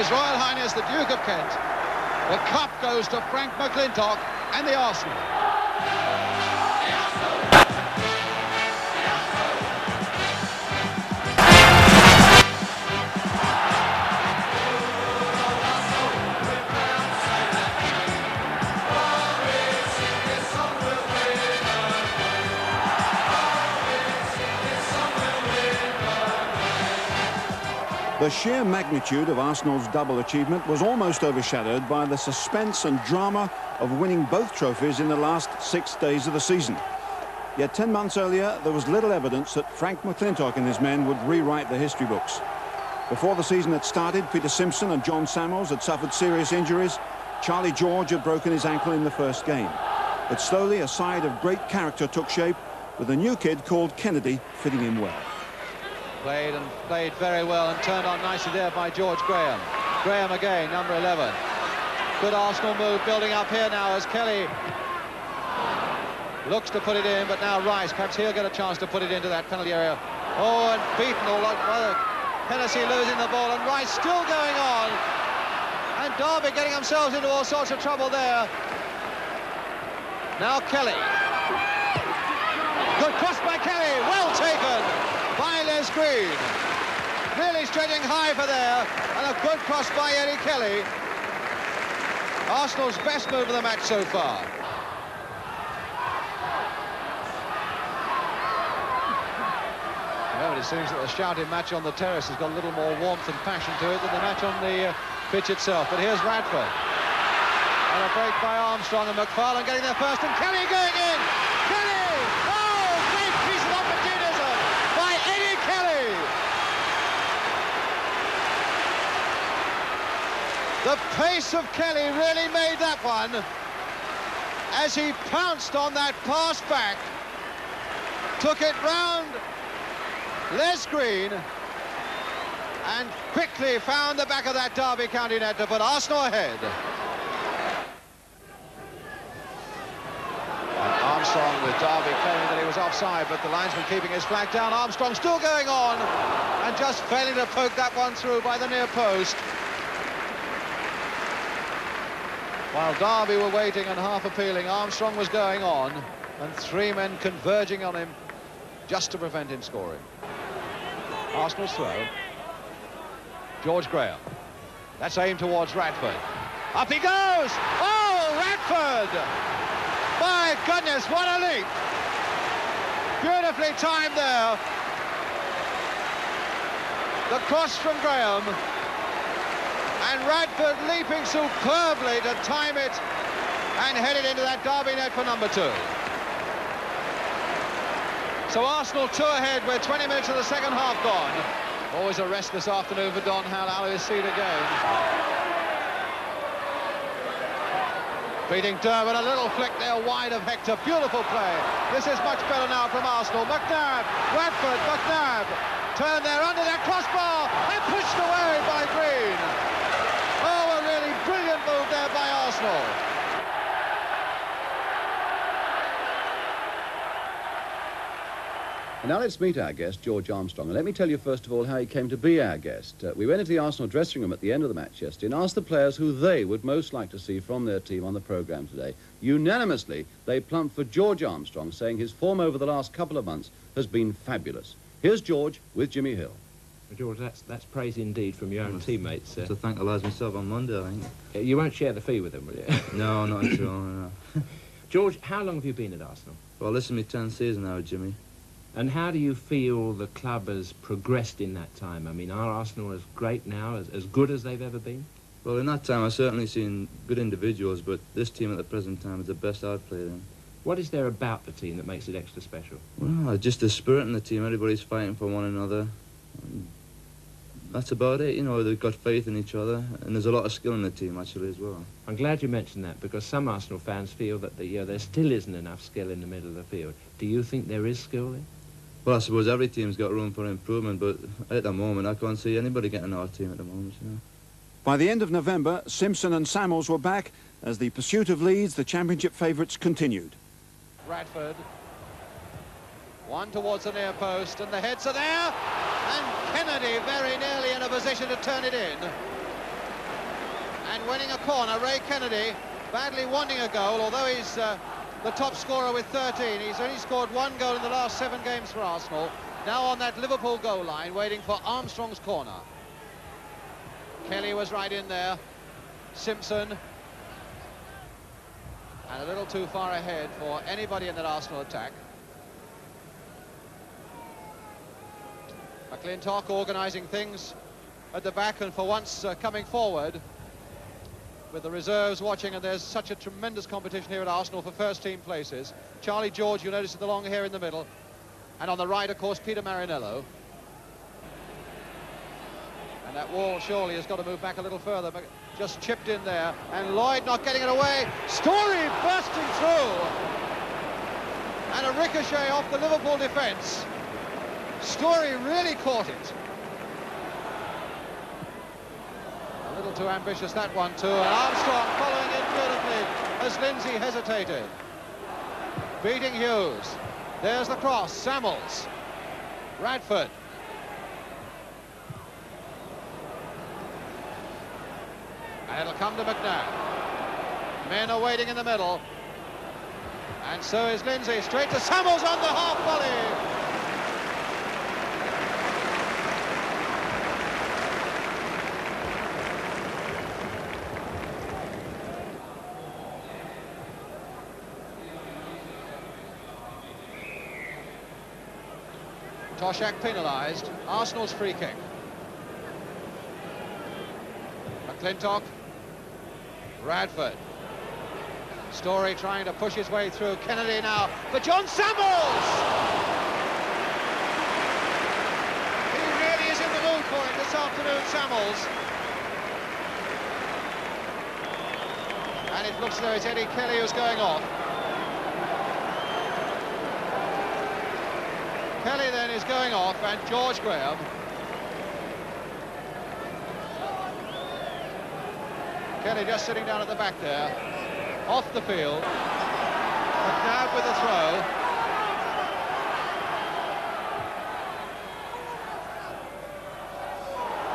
His Royal Highness the Duke of Kent. The cup goes to Frank McLintock and the Arsenal. The sheer magnitude of Arsenal's double achievement was almost overshadowed by the suspense and drama of winning both trophies in the last 6 days of the season. Yet 10 months earlier, there was little evidence that Frank McLintock and his men would rewrite the history books. Before the season had started, Peter Simpson and John Samuels had suffered serious injuries. Charlie George had broken his ankle in the first game. But slowly, a side of great character took shape, with a new kid called Kennedy fitting in well. Played very well and turned on nicely there by George Graham. Graham again, number 11. Good Arsenal move building up here now as Kelly looks to put it in, but now Rice, perhaps he'll get a chance to put it into that penalty area. Oh, and beaten all right. Hennessy losing the ball and Rice still going on. And Derby getting themselves into all sorts of trouble there. Now Kelly. Good cross by Kelly, well taken by Les Green. Really stretching high for there, and a good cross by Eddie Kelly. Arsenal's best move of the match so far. Well, it seems that the shouting match on the terrace has got a little more warmth and passion to it than the match on the pitch itself. But here's Radford. And a break by Armstrong and McFarlane getting there first, and Kelly going in. Kelly! Oh, great piece of opportunism by Eddie Kelly. The pace of Kelly really made that one as he pounced on that pass back, took it round Les Green and quickly found the back of that Derby County net to put Arsenal ahead. Armstrong with Derby claiming that he was offside, but the linesman keeping his flag down. Armstrong still going on and just failing to poke that one through by the near post. While Derby were waiting and half appealing, Armstrong was going on, and three men converging on him just to prevent him scoring. Arsenal's throw. George Graham. That's aimed towards Radford. Up he goes! Oh, Radford! My goodness, what a leap! Beautifully timed there. The cross from Graham. And Radford leaping superbly to time it and head it into that Derby net for number 2. So Arsenal 2 ahead with 20 minutes of the second half gone. Always a rest this afternoon for Don Howe. Out of his seat again. Beating Derwin, a little flick there wide of Hector. Beautiful play. This is much better now from Arsenal. McNabb, Radford, McNabb. Turned there under that crossbar and pushed away by Green. Oh, a really brilliant move there by Arsenal. And now let's meet our guest, George Armstrong. And let me tell you first of all how he came to be our guest. We went into the Arsenal dressing room at the end of the match yesterday and asked the players who they would most like to see from their team on the programme today. Unanimously, they plumped for George Armstrong, saying his form over the last couple of months has been fabulous. Here's George with Jimmy Hill. George, that's praise indeed from your own teammates. To thank the lads myself on Monday, I think. You won't share the fee with them, will you? No, not at all, no. George, how long have you been at Arsenal? Well, this is my 10th season now, Jimmy. And how do you feel the club has progressed in that time? I mean, are Arsenal as great now, as good as they've ever been? Well, in that time, I've certainly seen good individuals, but this team at the present time is the best I've played in. What is there about the team that makes it extra special? Well, just the spirit in the team. Everybody's fighting for one another. And that's about it. You know, they've got faith in each other, and there's a lot of skill in the team, actually, as well. I'm glad you mentioned that, because some Arsenal fans feel that there still isn't enough skill in the middle of the field. Do you think there is skill there? Well, I suppose every team's got room for improvement, but at the moment, I can't see anybody getting our team at the moment, you know. By the end of November, Simpson and Samuels were back as the pursuit of leads, the championship favourites, continued. Radford. One towards the near post, and the heads are there. And Kennedy very nearly in a position to turn it in. line, winning a corner. Ray Kennedy badly wanting a goal, although he's the top scorer with 13. He's only scored 1 goal in the last 7 games for Arsenal. Now on that Liverpool goal line, waiting for Armstrong's corner. Kelly was right in there. Simpson. And a little too far ahead for anybody in that Arsenal attack. McClintock organising things at the back and for once coming forward with the reserves watching, and there's such a tremendous competition here at Arsenal for first team places. Charlie George, you notice, with the long hair in the middle, and on the right, of course, Peter Marinello. And that wall surely has got to move back a little further, but just chipped in there, and Lloyd not getting it away. Story bursting through, and a ricochet off the Liverpool defence. Story really caught it. A little too ambitious, that one too, and Armstrong following in beautifully as Lindsay hesitated. Beating Hughes. There's the cross. Samuels. Radford. And it'll come to McNabb. Men are waiting in the middle. And so is Lindsay. Straight to Samuels on the half volley. Toshak penalised. Arsenal's free kick. McClintock. Radford. Story trying to push his way through. Kennedy now for John Samuels! He really is in the mood for it this afternoon, Samuels. And it looks as though it's Eddie Kelly who's going off. Kelly then is going off, and George Graham. Kelly just sitting down at the back there, off the field. McNabb with the throw.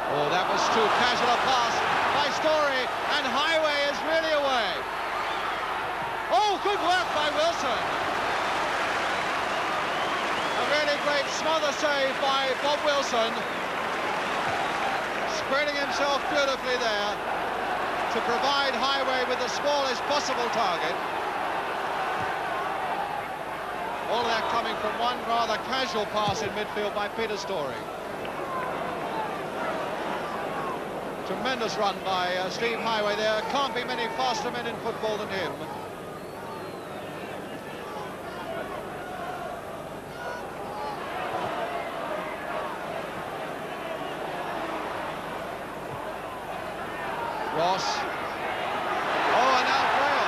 Oh, that was too casual a pass by Story, and Highway is really away. Oh, good work by Wilson. A really great smother save by Bob Wilson, spreading himself beautifully there to provide Highway with the smallest possible target. All of that coming from one rather casual pass in midfield by Peter Story. Tremendous run by Steve Highway there. Can't be many faster men in football than him. Ross. Oh, and now Graham.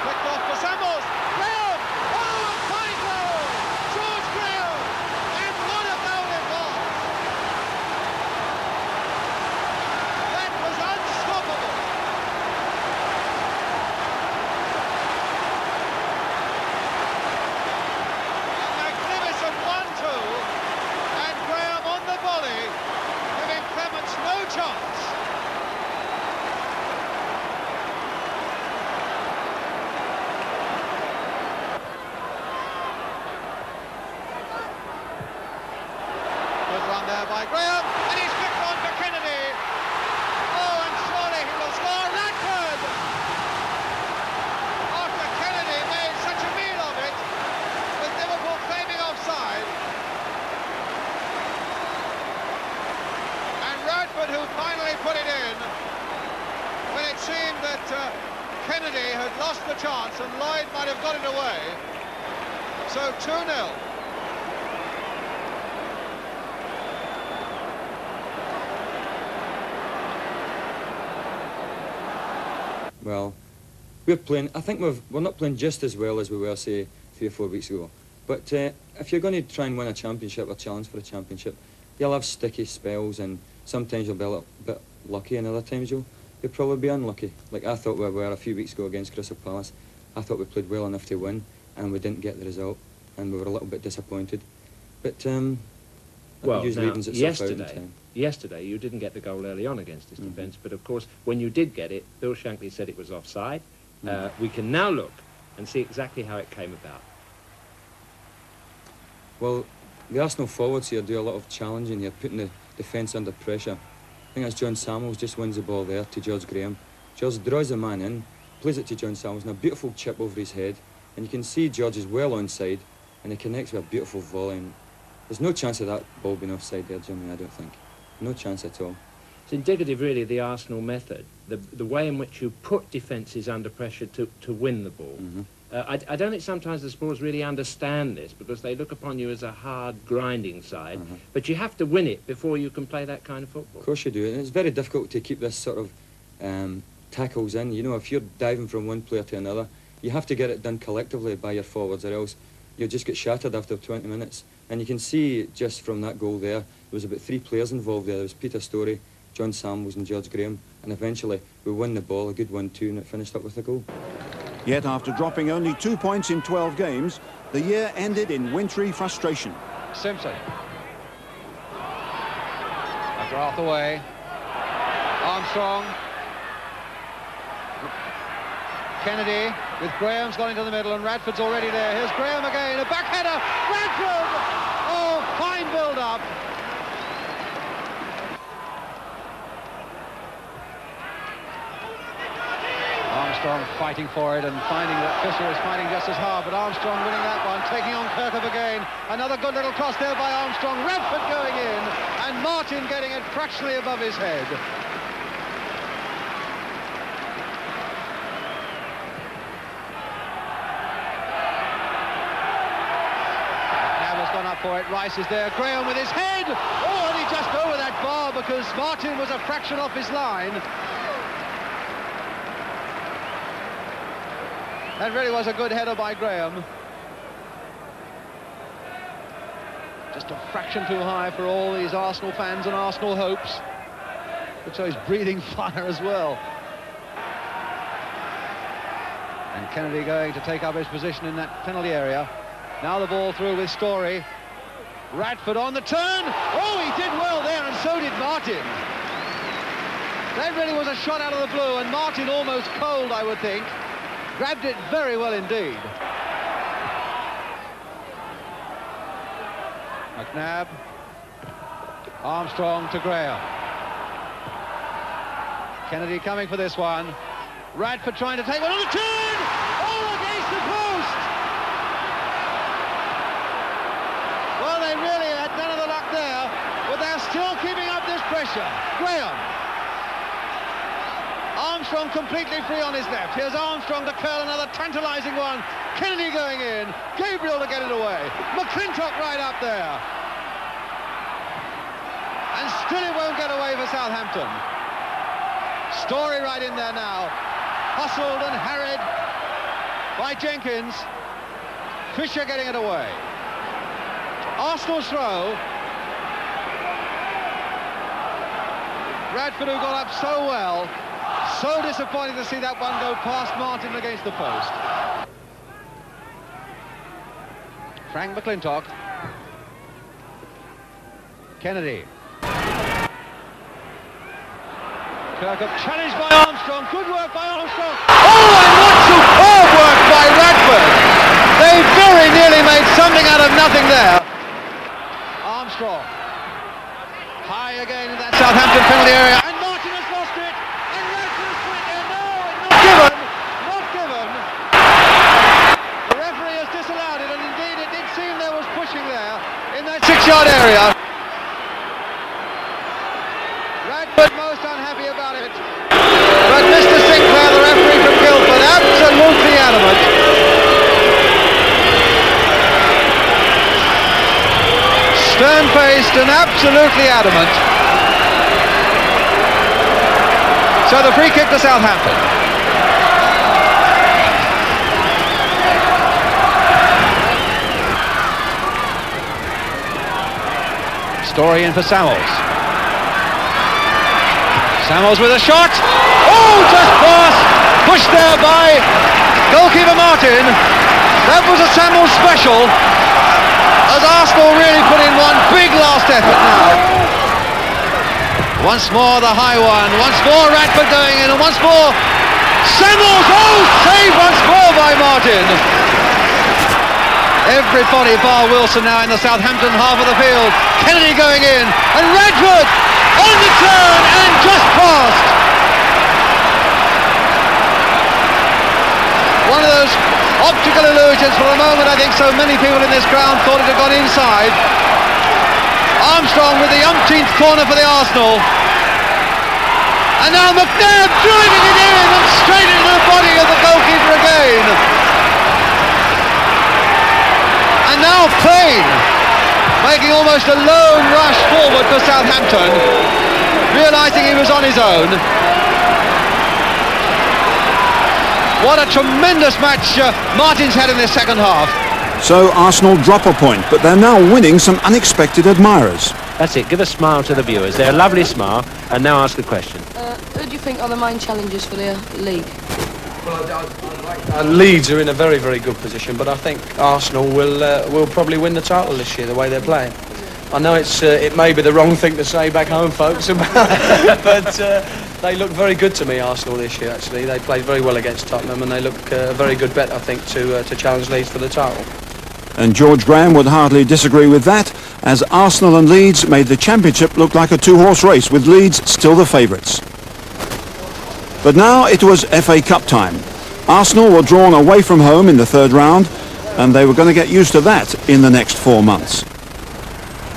Flicked off for Samuels. Graham! Oh, a fine goal! George Graham! And what a goal it was! That was unstoppable! A magnificent 1-2, and Graham on the volley, giving Clements no chance. By Graham, and he's kicked on to Kennedy. Oh, and surely he will score. Radford! After Kennedy made such a meal of it, with Liverpool claiming offside. And Radford, who finally put it in, when it seemed that Kennedy had lost the chance and Lloyd might have got it away. So 2-0. Well, we're playing. I think we're not playing just as well as we were, say, 3 or 4 weeks ago. But if you're going to try and win a championship or challenge for a championship, you'll have sticky spells, and sometimes you'll be a little bit lucky, and other times you'll probably be unlucky. Like I thought we were a few weeks ago against Crystal Palace. I thought we played well enough to win, and we didn't get the result, and we were a little bit disappointed. But Well, usually now, evens itself out in time. yesterday you didn't get the goal early on against his defence, but of course when you did get it, Bill Shankly said it was offside. We can now look and see exactly how it came about. Well, the Arsenal forwards here do a lot of challenging here, putting the defence under pressure. I think that's John Samuels just wins the ball there to George Graham. George draws the man in, plays it to John Samuels, and a beautiful chip over his head. And you can see George is well onside, and he connects with a beautiful volley. And there's no chance of that ball being offside there, Jimmy, I don't think. No chance at all. It's indicative, really, of the Arsenal method, the way in which you put defences under pressure to win the ball. I don't think sometimes the supporters really understand this because they look upon you as a hard, grinding side, but you have to win it before you can play that kind of football. Of course you do, and it's very difficult to keep this sort of tackles in. You know, if you're diving from one player to another, you have to get it done collectively by your forwards, or else you'll just get shattered after 20 minutes. And you can see just from that goal there was about 3 players involved there. There was Peter Storey, John Samuels and George Graham, and eventually we won the ball, a good 1-2, and it finished up with a goal. Yet after dropping only 2 points in 12 games, the year ended in wintry frustration. Simpson. McGrath away. Armstrong. Kennedy with Graham's gone into the middle and Radford's already there. Here's Graham again, a backheader. Radford! Oh, fine build-up. Armstrong fighting for it and finding that Fisher is fighting just as hard, but Armstrong winning that one, taking on Kirkup again. Another good little cross there by Armstrong. Radford going in and Martin getting it fractionally above his head. McNab has gone up for it. Rice is there. Graham with his head. Oh, and he just over that bar because Martin was a fraction off his line. That really was a good header by Graham. Just a fraction too high for all these Arsenal fans and Arsenal hopes. Looks like he's breathing fire as well. And Kennedy going to take up his position in that penalty area. Now the ball through with Storey. Radford on the turn. Oh, he did well there, and so did Martin. That really was a shot out of the blue, and Martin almost cold, I would think. Grabbed it very well indeed. McNab. Armstrong to Graham. Kennedy coming for this one. Radford trying to take one on the turn! Oh, against the post! Well, they really had none of the luck there, but they're still keeping up this pressure. Graham. Armstrong completely free on his left. Here's Armstrong to curl another tantalising one. Kennedy going in. Gabriel to get it away. McClintock right up there. And still it won't get away for Southampton. Storey right in there now. Hustled and harried by Jenkins. Fisher getting it away. Arsenal's throw. Radford, who got up so well. So disappointing to see that one go past Martin against the post. Frank McClintock. Kennedy. Kirkup challenged by Armstrong. Good work by Armstrong. Oh, and what superb work by Radford. They very nearly made something out of nothing there. Armstrong. High again in that Southampton penalty area. And Martin has lost it. And Radford has put it there. No, not given. Not given. The referee has disallowed it, and indeed it did seem there was pushing there in that 6-yard area. Radford most unhappy about it. But Mr. Sinclair, the referee from Guildford, absolutely adamant. Stern-faced and absolutely adamant. So the free kick to Southampton. Storey in for Samuels. Samuels with a shot. Oh, just past. Pushed there by goalkeeper Martin. That was a Samuels special. As Arsenal really put in one big last effort now. Once more the high one, once more Radford going in, and once more Samuels, oh, saved once more by Martin. Everybody bar Wilson now in the Southampton half of the field. Kennedy going in, and Radford on the turn and just past. One of those optical illusions. For a moment I think so many people in this ground thought it had gone inside. Armstrong with the umpteenth corner for the Arsenal. And now McNabb driving it in and straight into the body of the goalkeeper again. And now Payne making almost a lone rush forward for Southampton, realising he was on his own. What a tremendous match Martin's had in this second half. So Arsenal drop a point, but they're now winning some unexpected admirers. That's it, give a smile to the viewers. They're a lovely smile, and now ask the question. Who do you think are the main challenges for the league? Well, Leeds are in a very, very good position, but I think Arsenal will probably win the title this year, the way they're playing. I know it may be the wrong thing to say back home, folks, but they look very good to me, Arsenal, this year, actually. They played very well against Tottenham, and they look a very good bet, I think, to challenge Leeds for the title. And George Graham would hardly disagree with that, as Arsenal and Leeds made the Championship look like a two-horse race, with Leeds still the favourites. But now it was FA Cup time. Arsenal were drawn away from home in the third round, and they were going to get used to that in the next 4 months.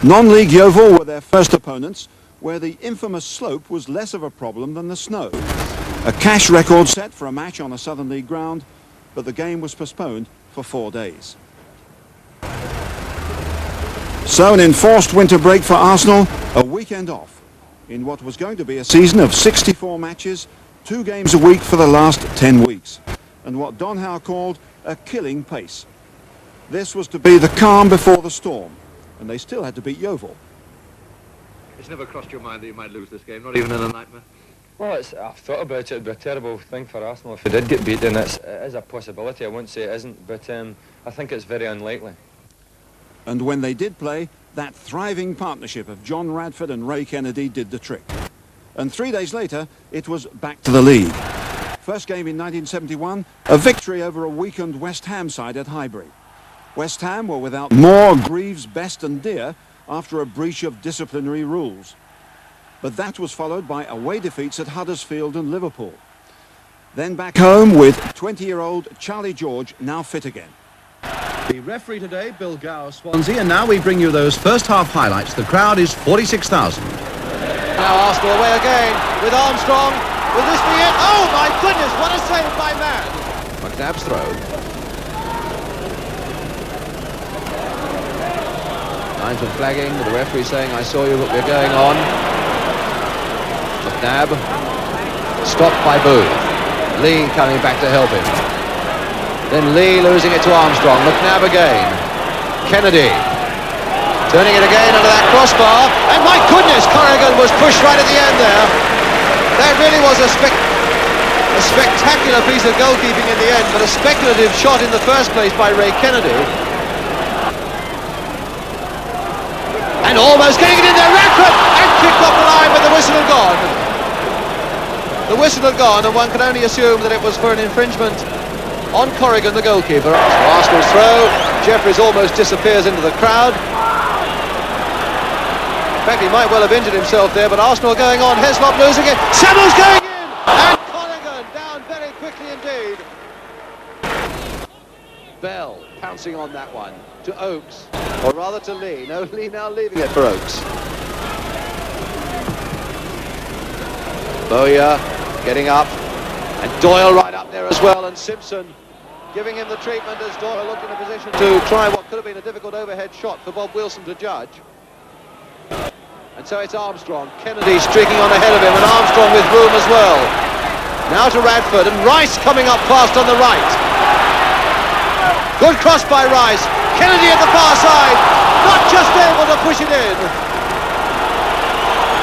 Non-league Yeovil were their first opponents, where the infamous slope was less of a problem than the snow. A cash record set for a match on a Southern League ground, but the game was postponed for 4 days. So an enforced winter break for Arsenal, a weekend off, in what was going to be a season of 64 matches, 2 games a week for the last 10 weeks, and what Don Howe called a killing pace. This was to be the calm before the storm, and they still had to beat Yeovil. It's never crossed your mind that you might lose this game, not even in a nightmare? Well, I've thought about it. It'd be a terrible thing for Arsenal if we did get beaten. It is a possibility. I won't say it isn't, but I think it's very unlikely. And when they did play, that thriving partnership of John Radford and Ray Kennedy did the trick. And 3 days later, it was back to the league. First game in 1971, a victory over a weakened West Ham side at Highbury. West Ham were without Moore, Greaves, Best and Deer after a breach of disciplinary rules. But that was followed by away defeats at Huddersfield and Liverpool. Then back home with 20-year-old Charlie George, now fit again. The referee today, Bill Gower, Swansea, and now we bring you those first half highlights. The crowd is 46,000. Now Arsenal away again with Armstrong. Will this be it? Oh my goodness, what a save by Mann. McNabb's throw. Linesman flagging, with the referee saying, I saw you, but we're going on. McNabb stopped by Booth. Lee coming back to help him. Then Lee losing it to Armstrong. McNabb again. Kennedy turning it again under that crossbar. And my goodness, Corrigan was pushed right at the end there. That really was a spectacular piece of goalkeeping in the end, but a speculative shot in the first place by Ray Kennedy. And almost getting it in there, Radford! And kicked off the line, but the whistle had gone. The whistle had gone, and one can only assume that it was for an infringement on Corrigan, the goalkeeper. So Arsenal's throw. Jeffries almost disappears into the crowd. In fact, he might well have injured himself there, but Arsenal are going on. Heslop losing it. Samuels going in! And Corrigan down very quickly indeed. Bell pouncing on that one to Oakes, or rather to Lee. No, Lee now leaving it for Oakes. Bowyer getting up, and Doyle right up there as well, and Simpson giving him the treatment as Doyle looked in a position to try what could have been a difficult overhead shot for Bob Wilson to judge. And so it's Armstrong. Kennedy streaking on ahead of him, and Armstrong with room as well. Now to Radford, and Rice coming up fast on the right. Good cross by Rice. Kennedy at the far side, not just able to push it in.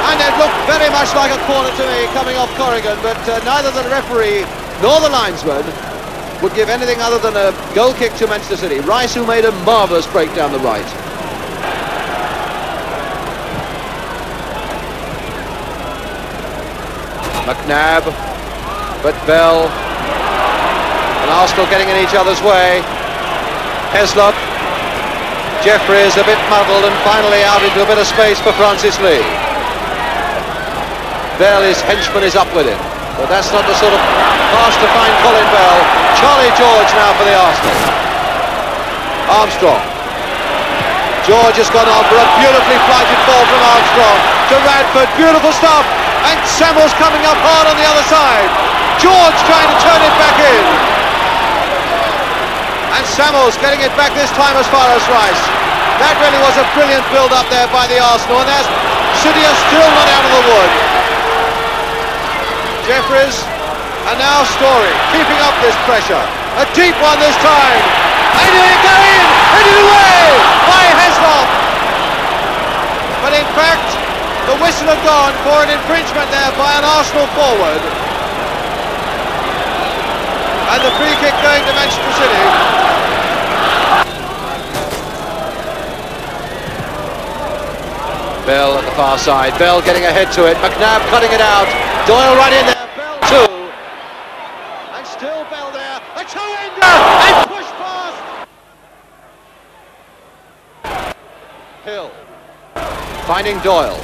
And it looked very much like a corner to me coming off Corrigan, but neither the referee nor the linesman would give anything other than a goal kick to Manchester City. Rice, who made a marvellous break down the right. McNabb, but Bell, and Arsenal getting in each other's way. Heslop, Jeffries a bit muddled and finally out into a bit of space for Francis Lee. Bell, his henchman, is up with him, but that's not the sort of pass to find Colin Bell. Charlie George now for the Arsenal. Armstrong. George has gone on for a beautifully flighted ball from Armstrong to Radford. Beautiful stuff. And Samuels coming up hard on the other side. George trying to turn it back in. And Samuels getting it back this time as far as Rice. That really was a brilliant build-up there by the Arsenal. And there's City are still not out of the wood. Jeffries, and now Story, keeping up this pressure. A deep one this time. And here it go in! Headed away by Heslop. But in fact, the whistle had gone for an infringement there by an Arsenal forward. And the free kick going to Manchester City. Bell at the far side. Bell getting ahead to it. McNabb cutting it out. Doyle right in there. Bell too. And still Bell there. A two-ender! And push past! Hill. Finding Doyle.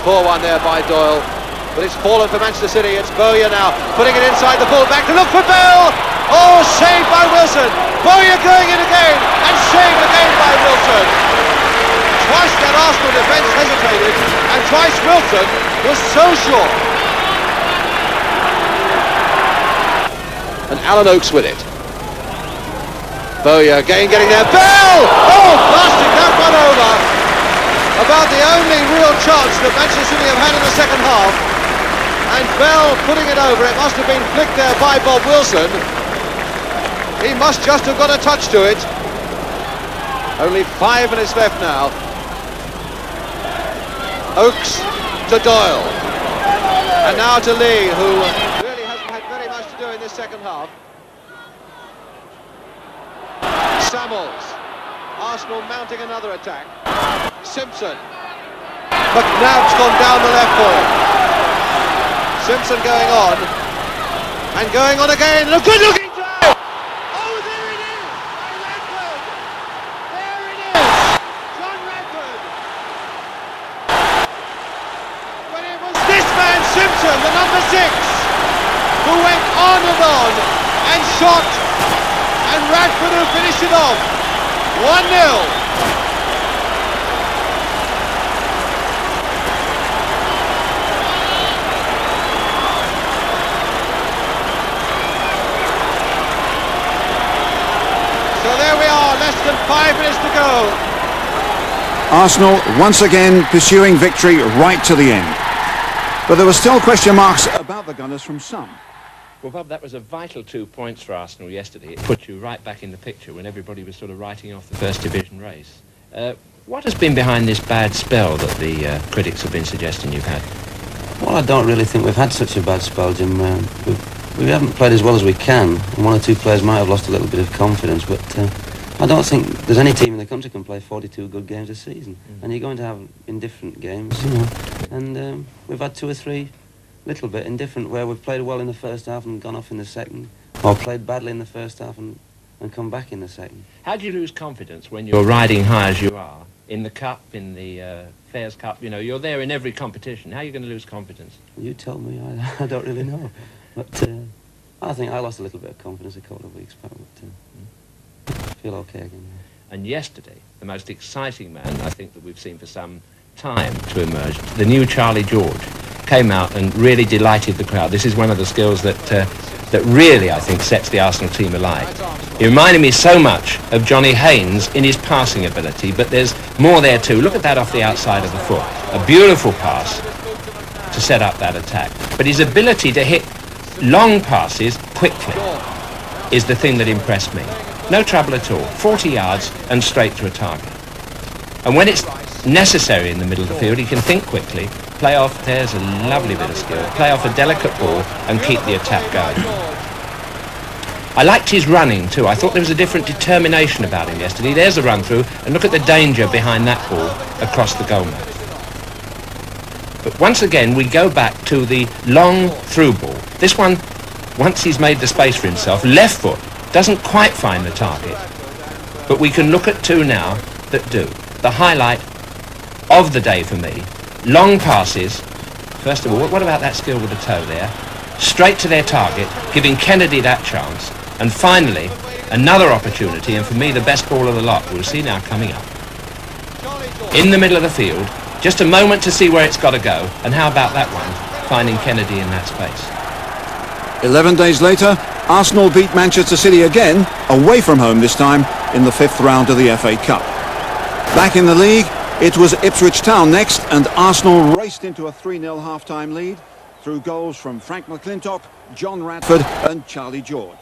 Poor one there by Doyle, but it's fallen for Manchester City. It's Bowyer now, putting it inside the full-back to look for Bell. Oh, saved by Wilson. Bowyer going in again, and saved again by Wilson. Twice that Arsenal defence hesitated, and twice Wilson was so sure. And Alan Oakes with it. Bowyer again getting there. Bell! Oh, blasting that one over. About the only real chance that Manchester City have had in the second half. And Bell putting it over. It must have been flicked there by Bob Wilson. He must just have got a touch to it. Only 5 minutes left now. Oakes to Doyle. And now to Lee, who really hasn't had very much to do in this second half. Samuels. Arsenal mounting another attack. Simpson. McNabb's gone down the left for him. Simpson going on. And going on again. A good looking drive! Oh, there it is! By Radford! There it is! John Radford! But it was this man, Simpson, the number 6, who went on and shot. And Radford who finished it off. 1-0. So there we are, less than 5 minutes to go. Arsenal once again pursuing victory right to the end. But there were still question marks about the Gunners from some. Well, Bob, that was a vital 2 points for Arsenal yesterday. It put you right back in the picture when everybody was sort of writing off the First Division race. What has been behind this bad spell that the critics have been suggesting you've had? Well, I don't really think we've had such a bad spell, Jim. We haven't played as well as we can, and 1 or 2 players might have lost a little bit of confidence, but I don't think there's any team in the country can play 42 good games a season. And you're going to have indifferent games, you know. And we've had 2 or 3 little bit indifferent where we've played well in the first half and gone off in the second, or played badly in the first half and come back in the second. How do you lose confidence when you're riding high as you are in the Cup, in the Fairs Cup? You know, you're there in every competition. How are you going to lose confidence? You tell me. I don't really know. But I think I lost a little bit of confidence a couple of weeks back, but I feel okay again. And yesterday, the most exciting man I think that we've seen for some time to emerge, the new Charlie George, came out and really delighted the crowd. This is one of the skills that really, I think, sets the Arsenal team alight. He reminded me so much of Johnny Haynes in his passing ability, but there's more there too. Look at that off the outside of the foot. A beautiful pass to set up that attack. But his ability to hit long passes quickly is the thing that impressed me. No trouble at all. 40 yards and straight to a target. And when it's necessary in the middle of the field, he can think quickly, play off, there's a lovely bit of skill, play off a delicate ball and keep the attack going. I liked his running too. I thought there was a different determination about him yesterday. There's a run through, and look at the danger behind that ball across the goal mouth. But once again, we go back to the long through ball. This one, once he's made the space for himself, left foot, doesn't quite find the target. But we can look at two now that do. The highlight of the day for me, long passes. First of all, what about that skill with the toe there? Straight to their target, giving Kennedy that chance. And finally, another opportunity, and for me the best ball of the lot, we'll see now coming up. In the middle of the field, just a moment to see where it's got to go. And how about that one, finding Kennedy in that space. 11 days later, Arsenal beat Manchester City again, away from home this time, in the 5th round of the FA Cup. Back in the league, it was Ipswich Town next, and Arsenal raced into a 3-0 half-time lead through goals from Frank McClintock, John Radford and Charlie George.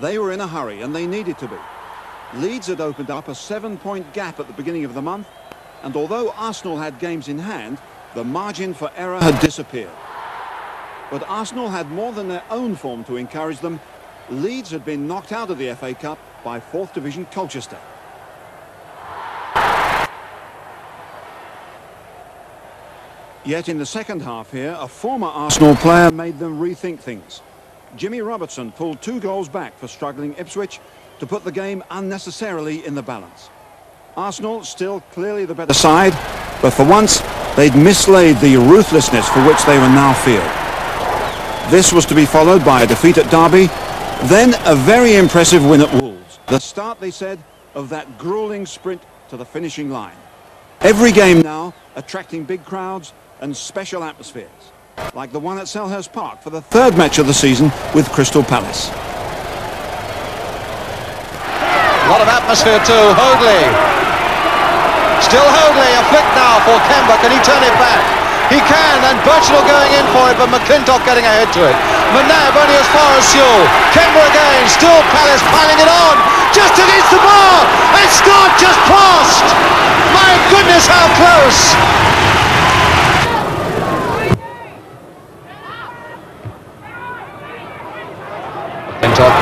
They were in a hurry, and they needed to be. Leeds had opened up a 7-point gap at the beginning of the month, and although Arsenal had games in hand, the margin for error had disappeared. But Arsenal had more than their own form to encourage them. Leeds had been knocked out of the FA Cup by 4th Division Colchester. Yet in the second half here, a former Arsenal player made them rethink things. Jimmy Robertson pulled 2 goals back for struggling Ipswich to put the game unnecessarily in the balance. Arsenal still clearly the better side, but for once they'd mislaid the ruthlessness for which they were now feared. This was to be followed by a defeat at Derby, then a very impressive win at Wolves. The start, they said, of that grueling sprint to the finishing line. Every game now attracting big crowds and special atmospheres, like the one at Selhurst Park for the 3rd match of the season with Crystal Palace. A lot of atmosphere too. Hoadley. Still Hoadley, a flick now for Kemba. Can he turn it back? He can, and Birchnell going in for it, but McClintock getting ahead to it. McNabb only as far as Sewell. Kemba again, still Palace piling it on, just against the bar, and Scott just passed. My goodness, how close. McClintock.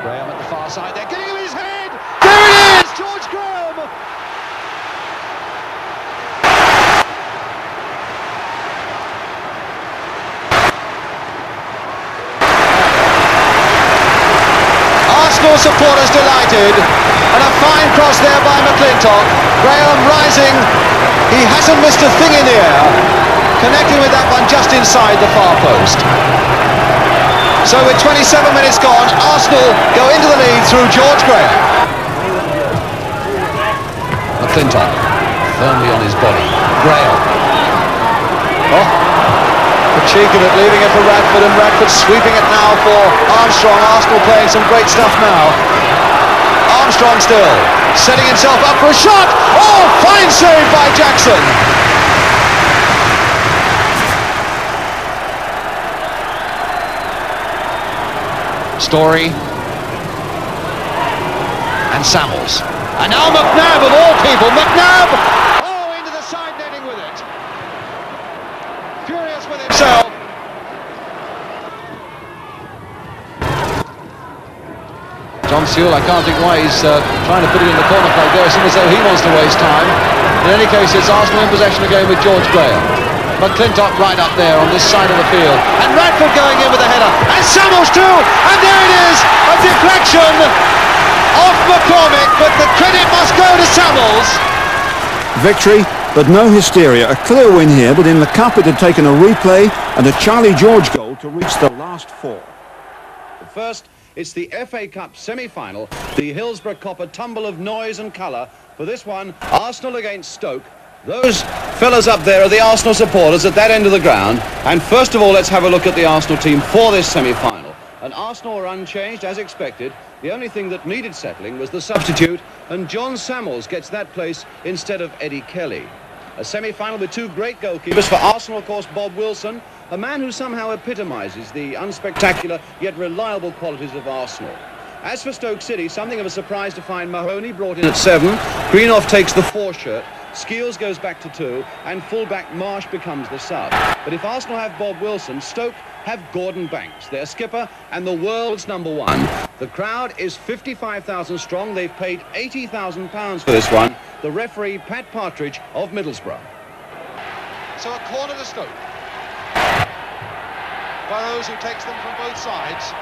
Graham at the far side there, getting him his head. There it is, George Graham. Arsenal supporters delighted, and a fine cross there by McClintock. Graham rising, he hasn't missed a thing in the air, connecting with that one just inside the far post. So with 27 minutes gone, Arsenal go into the lead through George Graham. McClintock firmly on his body. Graham. Oh, the cheek of it, leaving it for Radford, and Radford sweeping it now for Armstrong. Arsenal playing some great stuff now. Armstrong still setting himself up for a shot. Oh, fine save by Jackson. Story and Samuels, and now McNabb of all people. McNabb, oh, into the side netting with it, furious with himself. John Sewell, I can't think why he's trying to put it in the corner flag there, as though he wants to waste time. In any case, it's Arsenal in possession again with George Graham. McClintock right up there on this side of the field, and Radford going in with a header, and Samuels too, and there it is, a deflection off McCormick, but the credit must go to Samuels. Victory, but no hysteria. A clear win here, but in the cup it had taken a replay and a Charlie George goal to reach the last 4. First, it's the FA Cup semi-final, the Hillsborough Copper tumble of noise and colour. For this one, Arsenal against Stoke. Those fellas up there are the Arsenal supporters at that end of the ground. And first of all, let's have a look at the Arsenal team for this semi-final. And Arsenal were unchanged as expected. The only thing that needed settling was the substitute, and John Samuels gets that place instead of Eddie Kelly. A semi-final with 2 great goalkeepers. For Arsenal, of course, Bob Wilson, a man who somehow epitomises the unspectacular yet reliable qualities of Arsenal. As for Stoke City, something of a surprise to find Mahoney brought in at 7. Greenhoff takes the 4 shirt. Skeels goes back to 2, and fullback Marsh becomes the sub. But if Arsenal have Bob Wilson, Stoke have Gordon Banks, their skipper and the world's #1. The crowd is 55,000 strong. They've paid £80,000 for this one. The referee, Pat Partridge of Middlesbrough. So a corner to Stoke. Burrows, who takes them from both sides.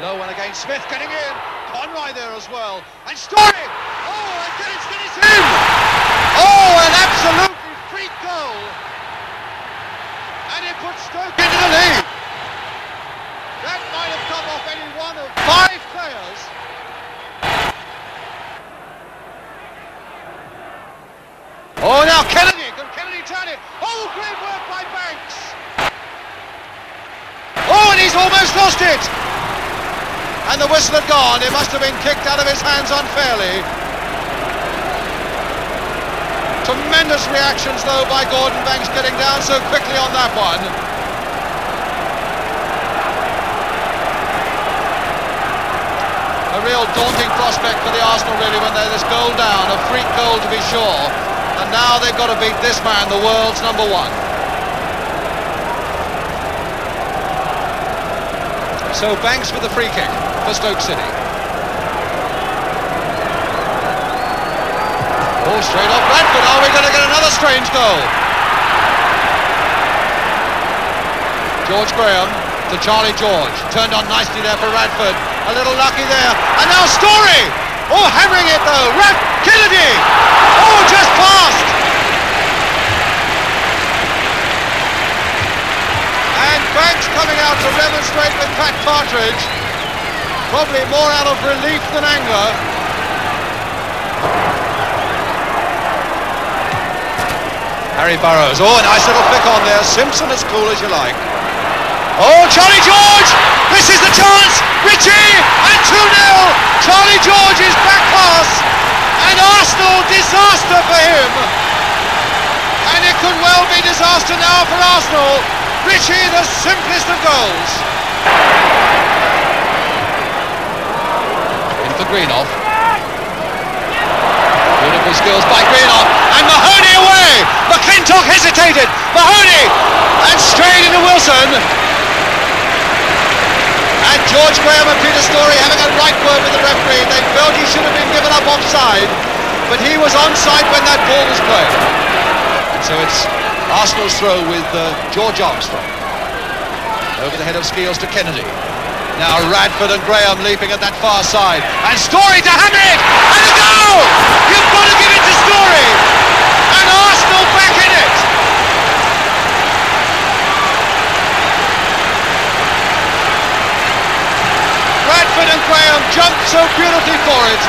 Low one again, Smith getting in. Conroy there as well. And Story! Oh, and it's in! Oh, an absolutely freak goal! And it puts Stoke into the lead. That might have come off any one of 5 players. Oh, now Kennedy! Can Kennedy turn it? Oh, great work by Banks! Oh, and he's almost lost it! And the whistle had gone. It must have been kicked out of his hands unfairly. Tremendous reactions, though, by Gordon Banks getting down so quickly on that one. A real daunting prospect for the Arsenal, really, when they're this goal down. A freak goal, to be sure. And now they've got to beat this man, the world's #1. So Banks with the free kick for Stoke City. Oh, straight off Radford. Are we going to get another strange goal? George Graham to Charlie George. Turned on nicely there for Radford. A little lucky there. And now Story! Oh, hammering it though. Kennedy! Oh, just past! And Banks coming out to remonstrate with Pat Partridge. Probably more out of relief than anger. Harry Burrows. Oh, a nice little flick on there. Simpson as cool as you like. Oh, Charlie George! This is the chance! Ritchie! And 2-0! Charlie George is back pass! And Arsenal, disaster for him! And it could well be disaster now for Arsenal. Ritchie, the simplest of goals. In for Greenoff. Beautiful skills by Greenoff. And Mahoney away! McClintock hesitated. Mahoney! And straight into Wilson. And George Graham and Peter Story having a right word with the referee. They felt he should have been given up offside, but he was onside when that ball was played. And so it's Arsenal's throw with George Armstrong. Over the head of Skeels to Kennedy. Now Radford and Graham leaping at that far side. And Story to hammer it! And a goal! You've got to give it to Story! And Arsenal back in it! Radford and Graham jumped so beautifully for it,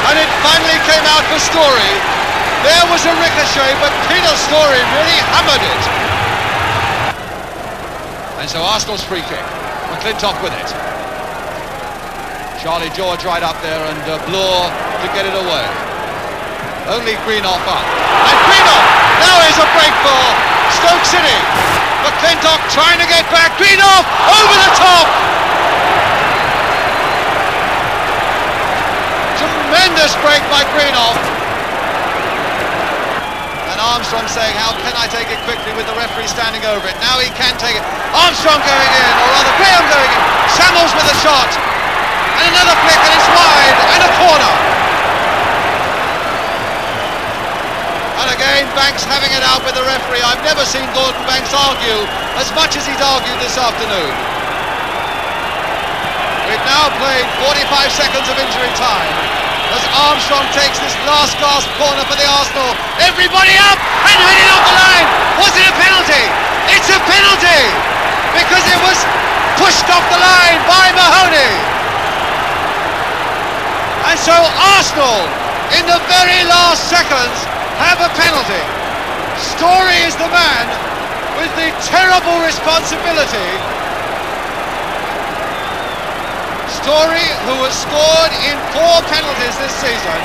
and it finally came out for Story. There was a ricochet, but Peter Story really hammered it. And so Arsenal's free kick. McClintock with it. Charlie George right up there, and Bloor to get it away. Only Greenoff up. And Greenoff now is a break for Stoke City. McClintock trying to get back. Greenoff over the top. Tremendous break by Greenoff. And Armstrong saying, how can I take it quickly with the referee standing over it? Now he can take it. Armstrong going in, or rather Graham going in. Samuels with a shot. And another flick, and it's wide, and a corner. And again, Banks having it out with the referee. I've never seen Gordon Banks argue as much as he's argued this afternoon. We've now played 45 seconds of injury time as Armstrong takes this last gasp corner for the Arsenal. Everybody up and heading off the line. Was it a penalty? It's a penalty because it was pushed off the line by Mahoney. And so Arsenal, in the very last seconds, have a penalty. Story is the man with the terrible responsibility. Story, who has scored in 4 penalties this season,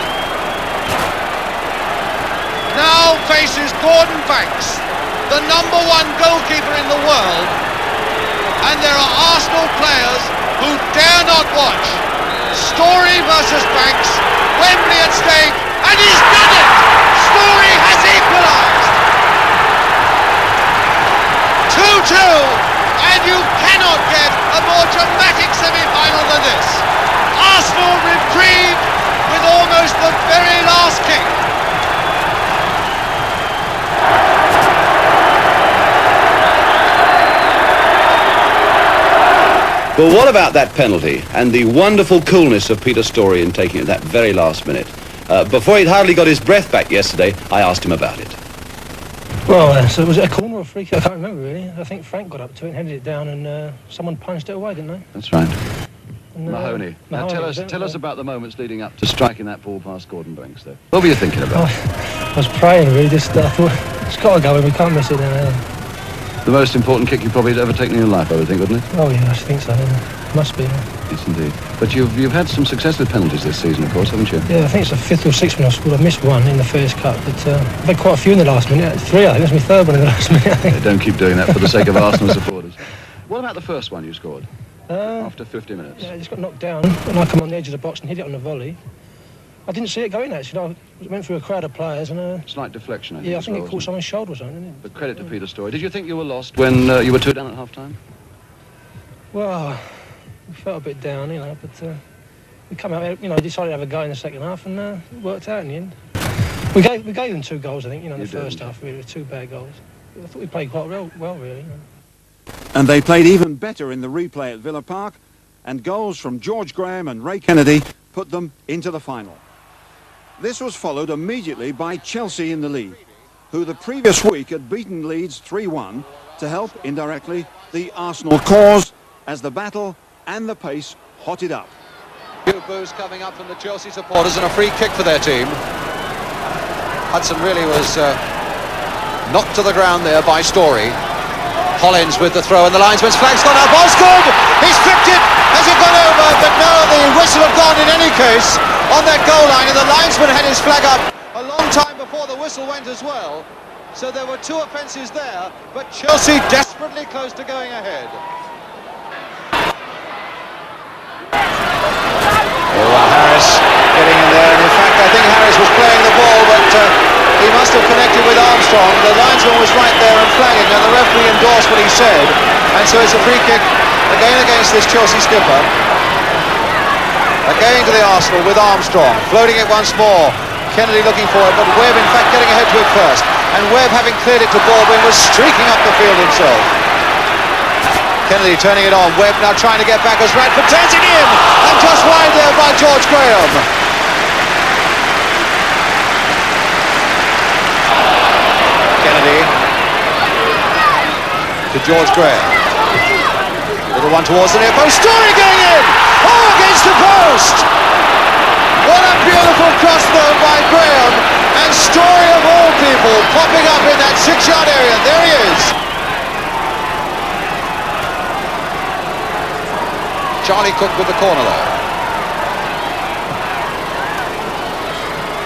now faces Gordon Banks, the #1 goalkeeper in the world, and there are Arsenal players who dare not watch. Story versus Banks, Wembley at stake, and he's done it! Story has equalised! 2-2, and Well, what about that penalty and the wonderful coolness of Peter Storey in taking it that very last minute? Before he'd hardly got his breath back yesterday, I asked him about it. Well, so was it a corner or a free kick? I can't remember really. I think Frank got up to it and headed it down, and someone punched it away, didn't they? That's right. And, Mahoney. Now Mahoney, tell us about the moments leading up to striking that ball past Gordon Banks, though. What were you thinking about? I was praying really. I thought it's got to go in. We can't miss it now. The most important kick you've probably ever taken in your life, I would think, wouldn't it? Oh yeah, I think so. Yeah. Must be. Yeah. Yes, indeed. But you've had some success with penalties this season, of course, haven't you? Yeah, I think it's the 5th or 6th one I scored. I missed one in the first cut, but I've had quite a few in the last minute. 3, I think. That's my 3rd one in the last minute, I think. Yeah, don't keep doing that for the sake of Arsenal supporters. What about the first one you scored? After 50 minutes? Yeah, I just got knocked down, and I come on the edge of the box and hit it on the volley. I didn't see it go in, actually. I went through a crowd of players, and... Slight deflection, I think. Yeah, I think it caught someone's shoulder or something, didn't it? But credit to Peter Storey. Did you think you were lost when you were 2 down at half-time? Well, we felt a bit down, but we come out, decided to have a go in the second half, and it worked out in the end. We gave them 2 goals, I think, in the first half, really, 2 bad goals. I thought we played quite well really. And they played even better in the replay at Villa Park, and goals from George Graham and Ray Kennedy put them into the final. This was followed immediately by Chelsea in the league, who the previous week had beaten Leeds 3-1 to help, indirectly, the Arsenal cause as the battle and the pace hotted up. Few boos coming up from the Chelsea supporters and a free kick for their team. Hudson really was knocked to the ground there by Storey. Hollins with the throw and the linesman's flag's gone up. Ball's good! He's flicked it! Has it gone over? But no, the whistle had gone in any case on that goal line, and the linesman had his flag up a long time before the whistle went as well. So there were 2 offences there, but Chelsea desperately close to going ahead. Oh, Harris getting in there, and in fact I think Harris was playing the ball, but he must have connected with Armstrong. The linesman was right there and flagging, and the referee endorsed what he said, and so it's a free kick again against this Chelsea skipper. Again to the Arsenal with Armstrong, floating it once more. Kennedy looking for it, but Webb in fact getting ahead to it first, and Webb, having cleared it to Baldwin, was streaking up the field himself. Kennedy turning it on, Webb now trying to get back as Radford turns it in, and just wide there by George Graham. Kennedy to George Graham. Little one towards the near post, Storey going in! Oh, against the post! What a beautiful cross though by Graham, and Storey of all people popping up in that 6-yard area. There he is. Charlie Cook with the corner though.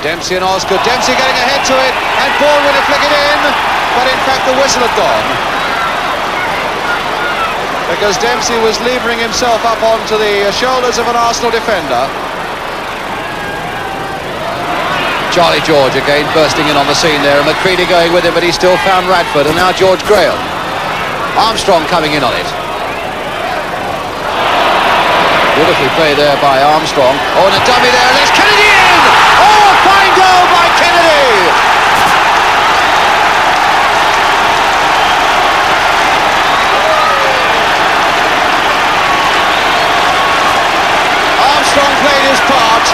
Dempsey and Osgood. Dempsey getting ahead to it, and Baldwin to flick it in, but in fact the whistle had gone, because Dempsey was levering himself up onto the shoulders of an Arsenal defender. Charlie George again bursting in on the scene there, and McCready going with him, but he still found Radford, and now George Graham. Armstrong coming in on it. Beautifully played there by Armstrong. Oh, and a dummy there, and there's Kennedy in! Oh, a fine goal by Kennedy! Armstrong played his part,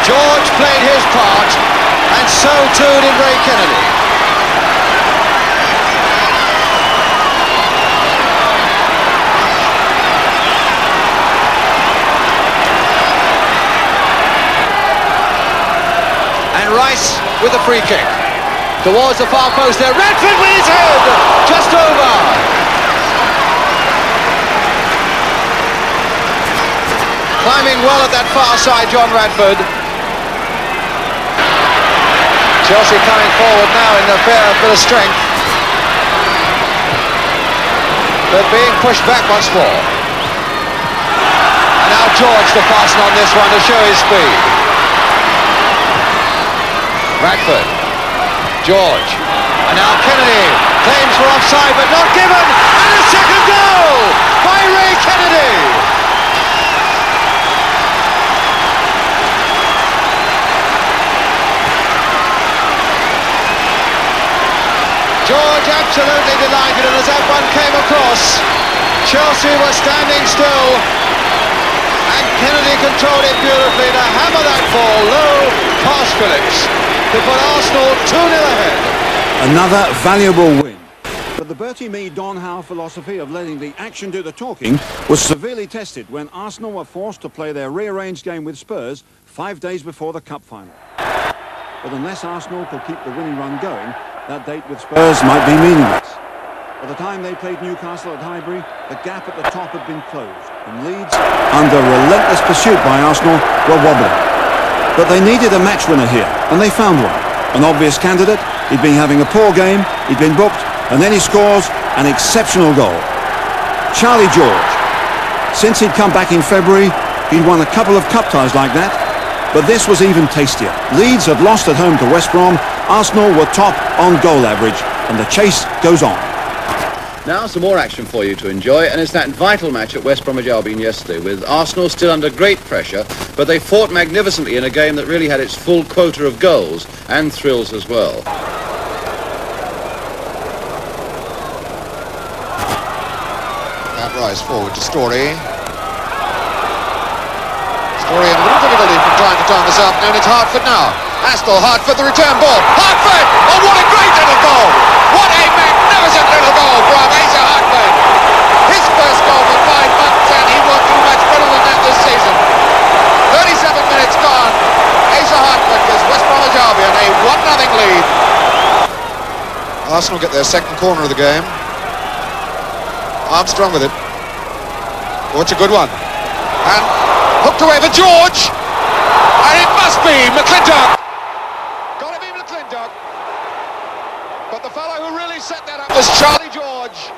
George played his part, and so too did Ray Kennedy. Rice with a free kick towards the far post there. Radford with his head just over. Climbing well at that far side, John Radford. Chelsea coming forward now in a fair bit of strength, but being pushed back once more. And now George to fasten on this one to show his speed. Radford, George, and now Kennedy claims for offside but not given, and a second goal by Ray Kennedy. George absolutely delighted, and as that one came across, Chelsea were standing still, and Kennedy controlled it beautifully to hammer that ball low past Phillips to put Arsenal 2-0 ahead. Another valuable win. But the Bertie Mee Don Howe philosophy of letting the action do the talking was severely tested when Arsenal were forced to play their rearranged game with Spurs 5 days before the Cup final. But unless Arsenal could keep the winning run going, that date with Spurs might be meaningless. By the time they played Newcastle at Highbury, the gap at the top had been closed, and Leeds, under relentless pursuit by Arsenal, were wobbling. But they needed a match winner here, and they found one. An obvious candidate. He'd been having a poor game, he'd been booked, and then he scores an exceptional goal. Charlie George. Since he'd come back in February, he'd won a couple of cup ties like that, but this was even tastier. Leeds had lost at home to West Brom, Arsenal were top on goal average, and the chase goes on. Now some more action for you to enjoy, and it's that vital match at West Bromwich Albion yesterday, with Arsenal still under great pressure, but they fought magnificently in a game that really had its full quota of goals and thrills as well. That rise forward to Storey. Storey in a little difficulty from time to time this afternoon. It's Hartford now. Astle, Hartford, the return ball. Hartford! Oh, what a great little goal! What a magnificent little goal from Asa Hartford! His first goal for 5 months, and he won't do much better than that this season. 37 minutes gone. Asa Hartford gives West Bromwich Albion a 1-0 lead. Arsenal get their second corner of the game. Armstrong with it. Oh, it's a good one. And hooked away for George. And it must be McClintock. Got to be McClintock. But the fellow who really set that up was Charlie George.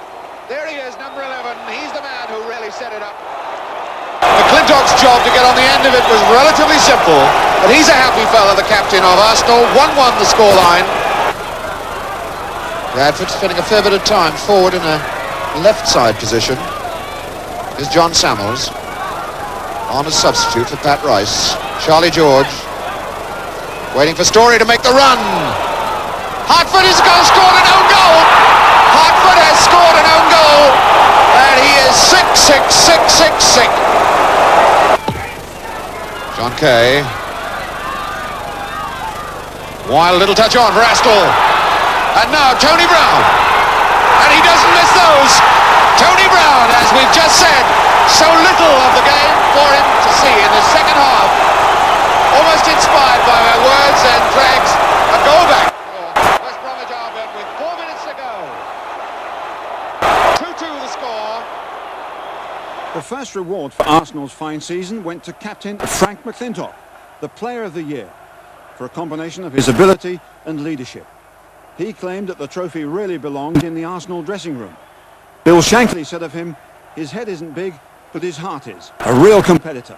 There he is, number 11. He's the man who really set it up. McClintock's job to get on the end of it was relatively simple. But he's a happy fella, the captain of Arsenal. 1-1 the scoreline. Bradford spending a fair bit of time forward in a left side position. Is John Samuels on as substitute for Pat Rice. Charlie George waiting for Storey to make the run. Hartford has scored an own goal. Hartford has scored an own goal, and he is sick. John Kay. Wild little touch on for Astle. And now Tony Brown. And he doesn't miss those. Tony Brown, as we've just said, so little of the game for him to see in the second half. Almost inspired by my words, and drags a goal back for West Bromwich Albion with 4 minutes to go. 2-2 the score. The first reward for Arsenal's fine season went to captain Frank McClintock, the player of the year, for a combination of his ability and leadership. He claimed that the trophy really belonged in the Arsenal dressing room. Bill Shankly said of him, his head isn't big, but his heart is. A real competitor.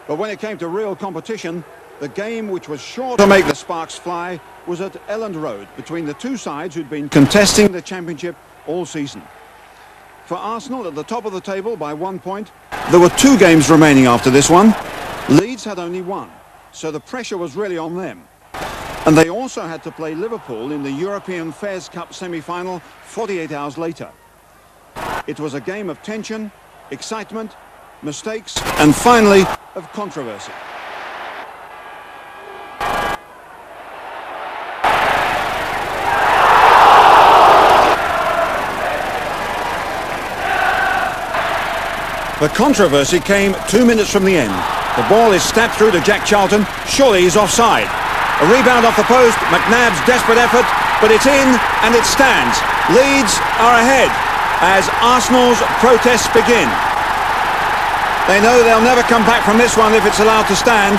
But when it came to real competition, the game which was sure to make the sparks fly was at Elland Road, between the two sides who'd been contesting the championship all season. For Arsenal at the top of the table by 1 point, there were 2 games remaining after this one. Leeds had only 1, so the pressure was really on them. And they also had to play Liverpool in the European Fairs Cup semi-final 48 hours later. It was a game of tension, excitement, mistakes, and finally, of controversy. The controversy came 2 minutes from the end. The ball is stabbed through to Jack Charlton. Surely he's offside. A rebound off the post, McNabb's desperate effort, but it's in and it stands. Leeds are ahead as Arsenal's protests begin. They know they'll never come back from this one if it's allowed to stand.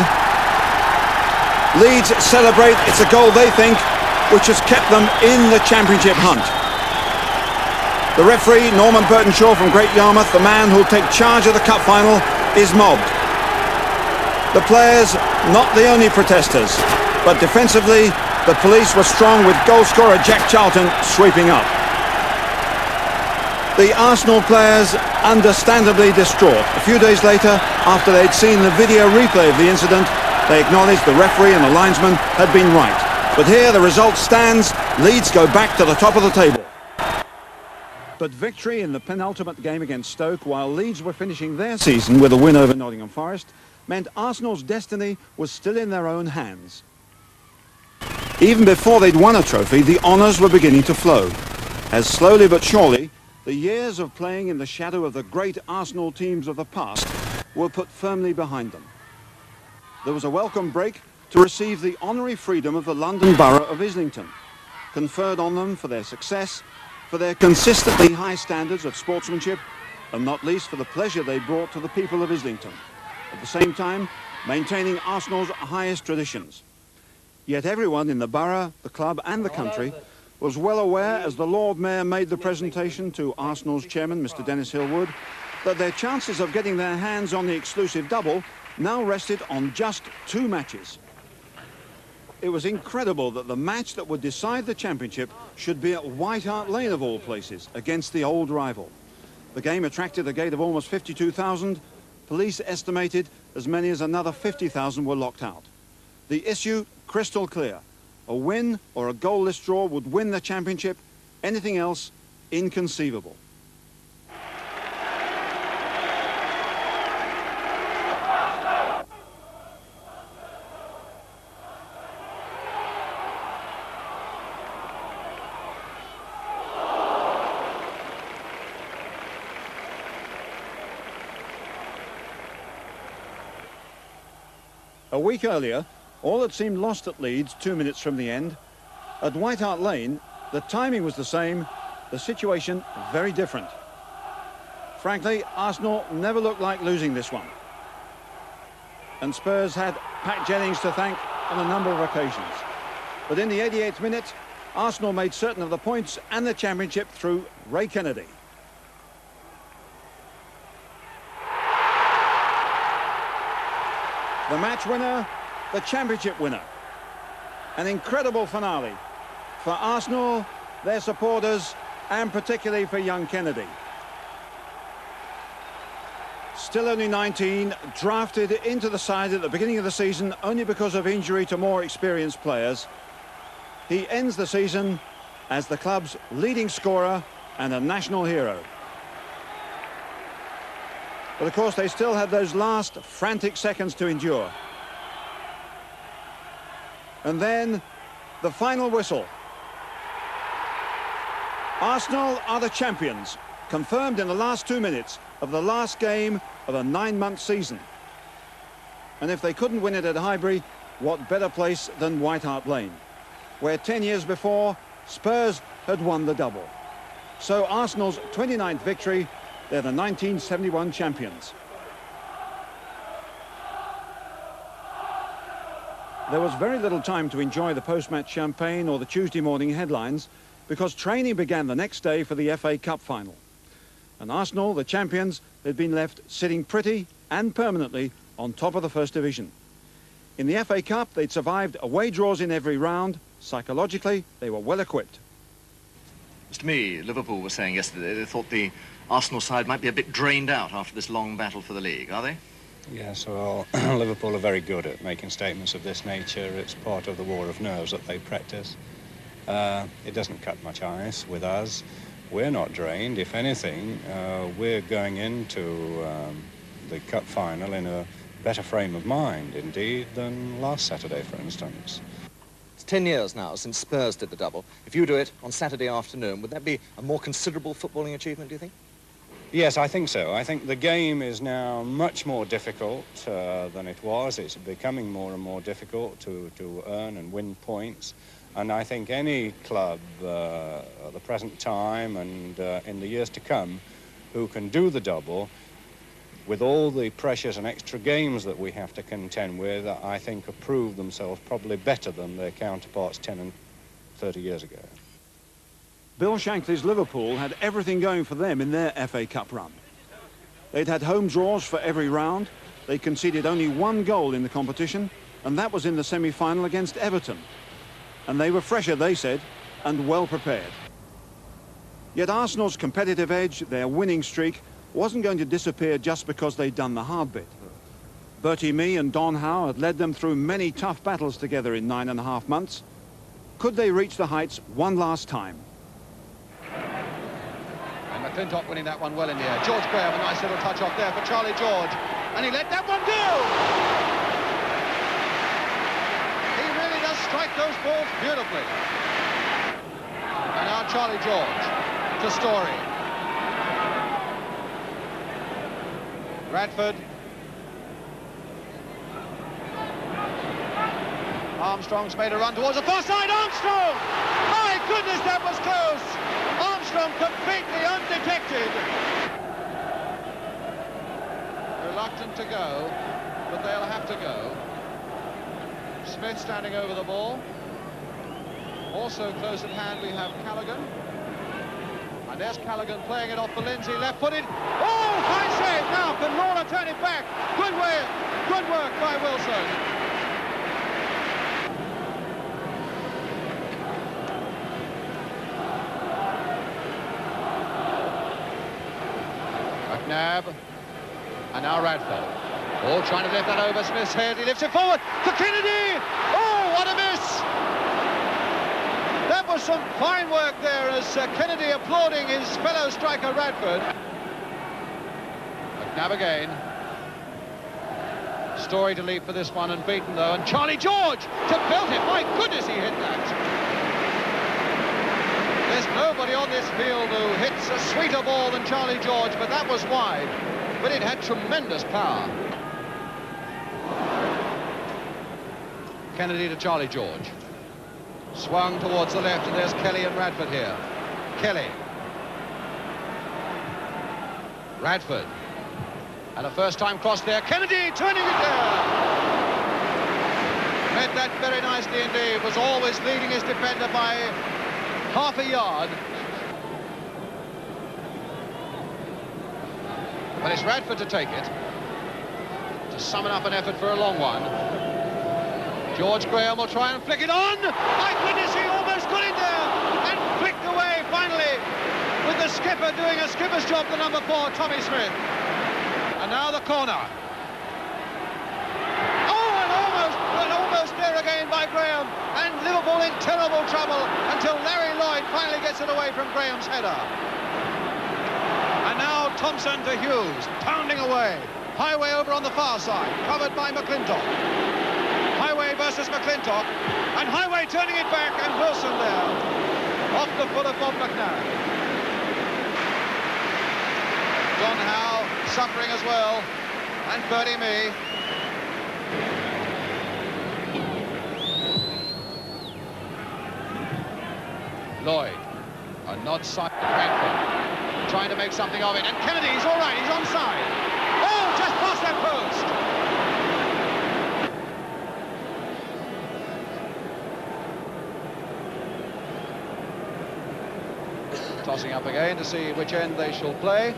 Leeds celebrate. It's a goal, they think, which has kept them in the championship hunt. The referee, Norman Burtonshaw from Great Yarmouth, the man who'll take charge of the cup final, is mobbed. The players, not the only protesters. But defensively, the police were strong with goalscorer Jack Charlton sweeping up. The Arsenal players understandably distraught. A few days later, after they'd seen the video replay of the incident, they acknowledged the referee and the linesman had been right. But here the result stands. Leeds go back to the top of the table. But victory in the penultimate game against Stoke, while Leeds were finishing their season with a win over Nottingham Forest, meant Arsenal's destiny was still in their own hands. Even before they'd won a trophy, the honours were beginning to flow, as slowly but surely, the years of playing in the shadow of the great Arsenal teams of the past were put firmly behind them. There was a welcome break to receive the honorary freedom of the London Borough of Islington, conferred on them for their success, for their consistently high standards of sportsmanship, and not least for the pleasure they brought to the people of Islington, at the same time maintaining Arsenal's highest traditions. Yet everyone in the borough, the club and the country was well aware, as the Lord Mayor made the presentation to Arsenal's chairman, Mr. Dennis Hillwood, that their chances of getting their hands on the exclusive double now rested on just 2 matches. It was incredible that the match that would decide the championship should be at White Hart Lane of all places, against the old rival. The game attracted a gate of almost 52,000. Police estimated as many as another 50,000 were locked out. The issue crystal clear. A win or a goalless draw would win the championship. Anything else, inconceivable. A week earlier, all had seemed lost at Leeds 2 minutes from the end. At White Hart Lane, the timing was the same, the situation very different. Frankly, Arsenal never looked like losing this one. And Spurs had Pat Jennings to thank on a number of occasions. But in the 88th minute, Arsenal made certain of the points and the championship through Ray Kennedy. The match winner, the championship winner. An incredible finale for Arsenal, their supporters, and particularly for young Kennedy. Still only 19, drafted into the side at the beginning of the season only because of injury to more experienced players. He ends the season as the club's leading scorer and a national hero. But of course they still had those last frantic seconds to endure. And then the final whistle. Arsenal are the champions, confirmed in the last 2 minutes of the last game of a 9-month season. And if they couldn't win it at Highbury, what better place than White Hart Lane, where 10 years before Spurs had won the double. So Arsenal's 29th victory. They're the 1971 champions. There was very little time to enjoy the post-match champagne or the Tuesday morning headlines because training began the next day for the FA Cup final. And Arsenal, the champions, had been left sitting pretty and permanently on top of the First Division. In the FA Cup, they'd survived away draws in every round. Psychologically, they were well equipped. To me, Liverpool were saying yesterday they thought the Arsenal side might be a bit drained out after this long battle for the league, are they? Yes, well, Liverpool are very good at making statements of this nature. It's part of the war of nerves that they practice. It doesn't cut much ice with us. We're not drained. If anything, we're going into the cup final in a better frame of mind, indeed, than last Saturday, for instance. It's 10 years now since Spurs did the double. If you do it on Saturday afternoon, would that be a more considerable footballing achievement, do you think? Yes, I think so. I think the game is now much more difficult than it was. It's becoming more and more difficult to earn and win points. And I think any club at the present time and in the years to come who can do the double, with all the pressures and extra games that we have to contend with, I think have proved themselves probably better than their counterparts 10 and 30 years ago. Bill Shankly's Liverpool had everything going for them in their FA Cup run. They'd had home draws for every round. They conceded only 1 goal in the competition, and that was in the semi-final against Everton. And they were fresher, they said, and well prepared. Yet Arsenal's competitive edge, their winning streak, wasn't going to disappear just because they'd done the hard bit. Bertie Mee and Don Howe had led them through many tough battles together in 9.5 months. Could they reach the heights one last time? McClintock winning that one well in the air. George Graham, a nice little touch off there for Charlie George. And he let that one go! He really does strike those balls beautifully. And now Charlie George to Story. Radford. Armstrong's made a run towards the far side. Armstrong! My goodness, that was close! Armstrong completely undetected. Reluctant to go, but they'll have to go. Smith standing over the ball. Also close at hand we have Callaghan. And there's Callaghan playing it off for Lindsay, left-footed. Oh, high save! Now can Lawler turn it back? Good work by Wilson. McNabb, and now Radford. Oh, trying to lift that over Smith's head. He lifts it forward for Kennedy. Oh, what a miss! That was some fine work there as Kennedy applauding his fellow striker Radford. McNabb again. Story to leap for this one and beaten though, and Charlie George to belt it. My goodness, he hit that. There's nobody on this field who hits a sweeter ball than Charlie George, but that was wide. But it had tremendous power. Kennedy to Charlie George. Swung towards the left, and there's Kelly and Radford here. Kelly. Radford. And a first-time cross there. Kennedy turning it there. Met that very nicely indeed. Was always leading his defender by half a yard. But it's Radford to take it. To summon up an effort for a long one. George Graham will try and flick it on. My goodness, he almost got it there. And flicked away finally. With the skipper doing a skipper's job, the number 4, Tommy Smith. And now the corner. Oh, and almost there again by Graham. And Liverpool in terrible trouble until Larry Lloyd finally gets it away from Graham's header. And now Thompson to Hughes, pounding away. Highway over on the far side, covered by McClintock. Highway versus McClintock, and Highway turning it back, and Wilson there. Off the foot of Bob McNabb. John Howe suffering as well, and Bertie Mee. Lloyd, a nod side to Frankfurt, trying to make something of it, and Kennedy's all right, he's onside. Oh, just past that post. Tossing up again to see which end they shall play.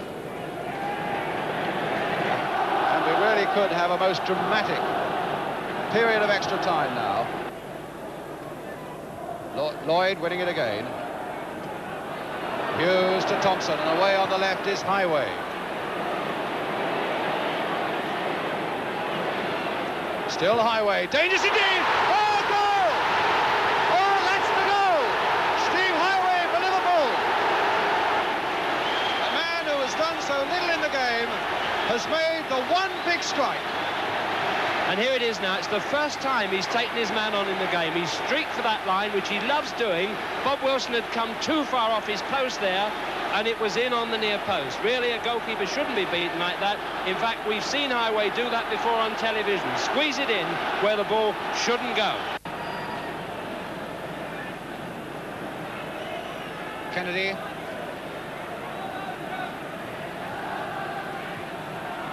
And we really could have a most dramatic period of extra time now. Lloyd winning it again. Hughes to Thompson, and away on the left is Highway. Still Highway, dangerous indeed! Oh, goal! Oh, that's the goal! Steve Highway for Liverpool. A man who has done so little in the game has made the one big strike. And here it is now. It's the first time he's taken his man on in the game. He's streaked for that line, which he loves doing. Bob Wilson had come too far off his post there, and it was in on the near post. Really, a goalkeeper shouldn't be beaten like that. In fact, we've seen Highway do that before on television. Squeeze it in where the ball shouldn't go. Kennedy.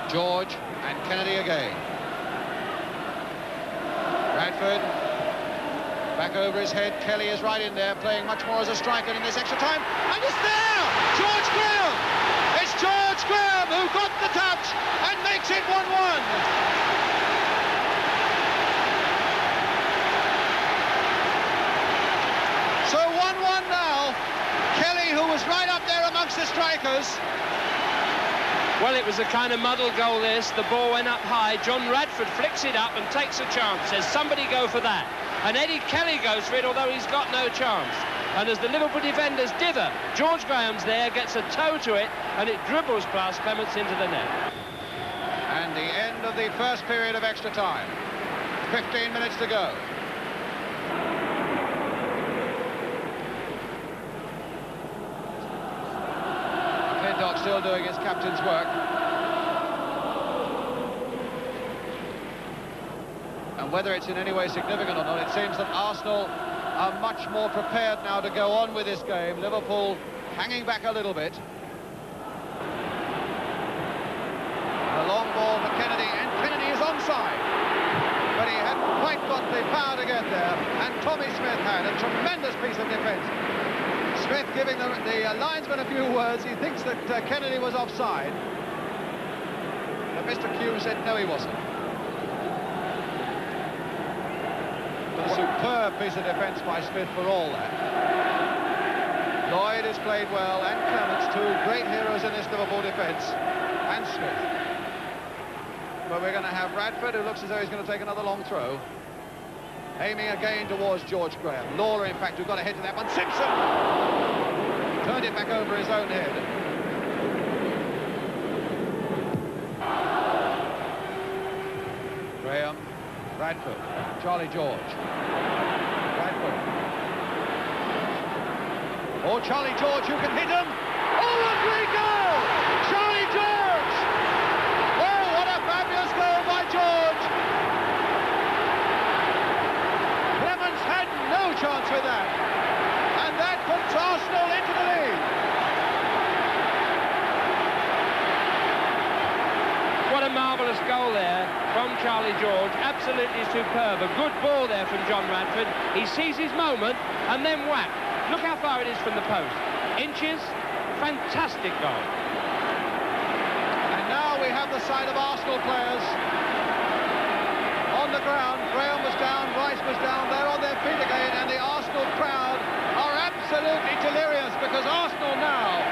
George and Kennedy again. Radford, back over his head. Kelly is right in there, playing much more as a striker in this extra time. And it's there! George Graham! It's George Graham who got the touch and makes it 1-1. So 1-1 now. Kelly, who was right up there amongst the strikers. Well, it was a kind of muddled goal, this. The ball went up high. John Radford flicks it up and takes a chance. Says, somebody go for that. And Eddie Kelly goes for it, although he's got no chance. And as the Liverpool defenders dither, George Graham's there, gets a toe to it, and it dribbles past Clements into the net. And the end of the first period of extra time. 15 minutes to go. McClintock still doing his captain's work. And whether it's in any way significant or not, it seems that Arsenal are much more prepared now to go on with this game. Liverpool hanging back a little bit. A long ball for Kennedy, and Kennedy is onside. But he hadn't quite got the power to get there, and Tommy Smith had a tremendous piece of defence. Smith giving the linesman a few words. He thinks that Kennedy was offside. But Mr. Q said no, he wasn't. But a superb piece of defence by Smith for all that. Lloyd has played well, and Clements, two great heroes in this Liverpool defence, and Smith. But we're going to have Radford, who looks as though he's going to take another long throw. Aiming again towards George Graham. Lawler, in fact, who got ahead to that one. Simpson! Turned it back over his own head. Graham, Radford, Charlie George. Radford. Oh, Charlie George, who can hit him. Oh, a great goal! Charlie George! Oh, what a fabulous goal by George! Clements had no chance with that. And that puts Arsenal into the lead. What a marvellous goal there from Charlie George. Absolutely superb. A good ball there from John Radford. He sees his moment and then whack. Look how far it is from the post. Inches. Fantastic goal. And now we have the sight of Arsenal players on the ground. Graham was down, Rice was down. They're on their feet again, and the Arsenal crowd are absolutely delirious because Arsenal now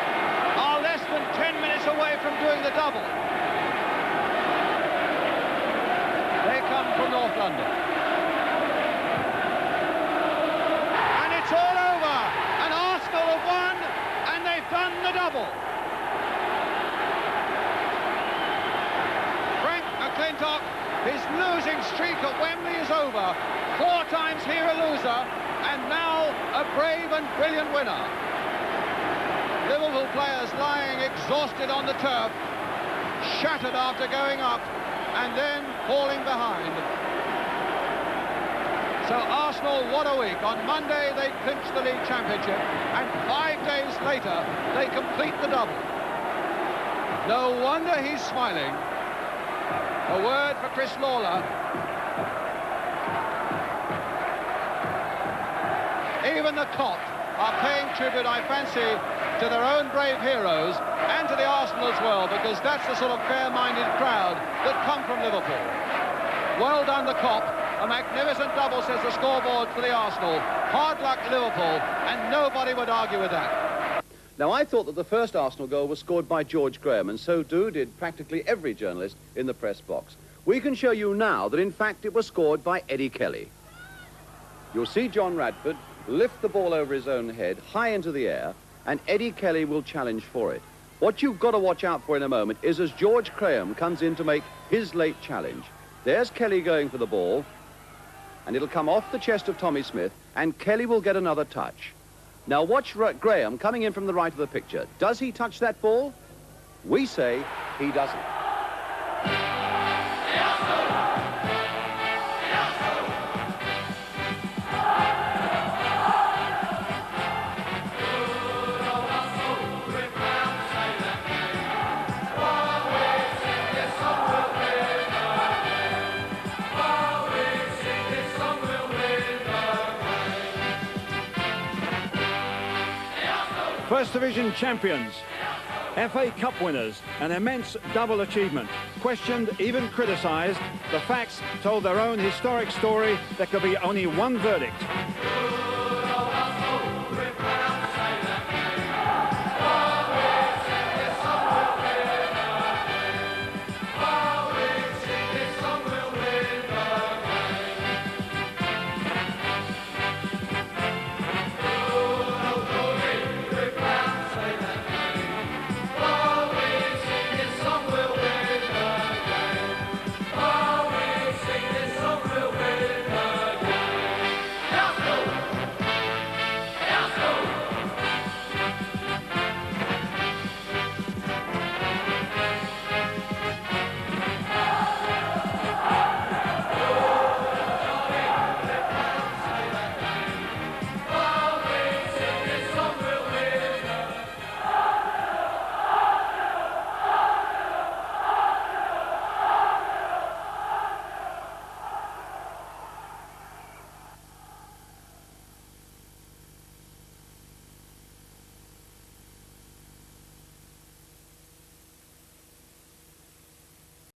are less than 10 minutes away from doing the double. They come from North London. And it's all over. And Arsenal have won, and they've done the double. Frank McClintock, his losing streak at Wembley is over. 4 times here a loser, and now a brave and brilliant winner. Liverpool players lying exhausted on the turf, shattered after going up, and then falling behind. So Arsenal, what a week. On Monday they clinch the league championship, and 5 days later they complete the double. No wonder he's smiling. A word for Chris Lawler. Even the Kop are paying tribute, I fancy, to their own brave heroes and to the Arsenal as well, because that's the sort of fair-minded crowd that come from Liverpool. Well done, the Kop. A magnificent double, says the scoreboard for the Arsenal. Hard luck, Liverpool, and nobody would argue with that. Now, I thought that the first Arsenal goal was scored by George Graham, and so did practically every journalist in the press box. We can show you now that, in fact, it was scored by Eddie Kelly. You'll see John Radford lift the ball over his own head, high into the air, and Eddie Kelly will challenge for it. What you've got to watch out for in a moment is as George Graham comes in to make his late challenge. There's Kelly going for the ball, and it'll come off the chest of Tommy Smith, and Kelly will get another touch. Now watch Graham coming in from the right of the picture. Does he touch that ball? We say he doesn't. First Division champions, FA Cup winners, an immense double achievement. Questioned, even criticised, the facts told their own historic story. There could be only one verdict.